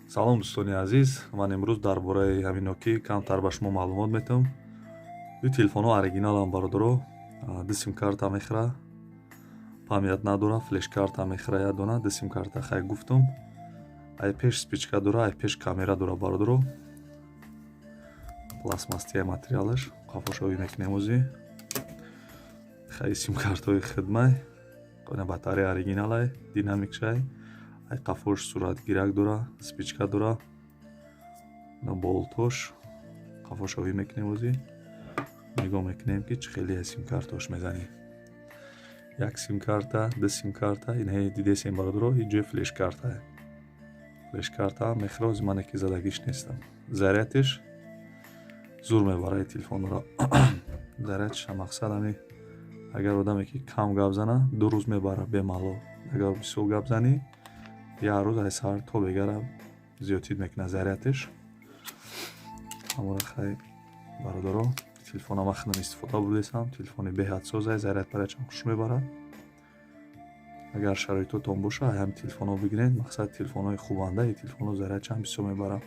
Салом дӯстони азиз, ман имрӯз дар бораи ҳамин Nokia камтар ба шумо маълумот медиҳам. Ин телефонҳо оригиналанд бародаро. Ду сим-карта мехӯра, памят надора, флеш-карта мехӯра як дона, ду сим-карта хай гуфтам. Ай пеш спичка дора, ай пеш камера дора бародаро. Пластмастия материалаш, қафошовӣ мекунем ӯзи. Хай сим-картаҳои хидмат, қона батарея оригиналай, динамик шай. Ай қафош суръатгирак дора, спичка дора. На болтош, қафошовӣ мекунем ӯзи. Нигоҳ мекунем ки чӣ хеле сим-картош мезанем. Як сим-карта, ду сим-карта, инаҳи дидесем бародаро, ин ҷои флеш-карта. Флеш-карта мехӯра, ӯзи мане ки задагиш нестам. Зарядиш зур мебарад телефонро. Зарядиш мақсад ҳами агар одаме ки кам гап зана, 2 рӯз мебарад бемалол. Агар бисёр гап занӣ, як рӯз ай сар то бегара зиёдтир мекунад зарядиш. Ҳамора хай бародаро, телефона ман худам истифода бурдесам. Телефони беҳадсозай, заряд парачам хуш мебарад. Агар шароитотон боша, ай ҳам телефонҳо бигиред. Мақсад телефонҳои хубанда, ин телефонҳо зарядчам бисёр мебарад.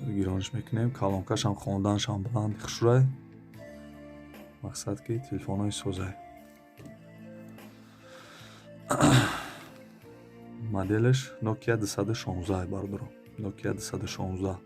Гирониш мекунем, калонкашам хонданашам баланд хушрай. Мақсад ки телефонҳои созай. Моделиш Nokia 216 бародаро. Nokia 216.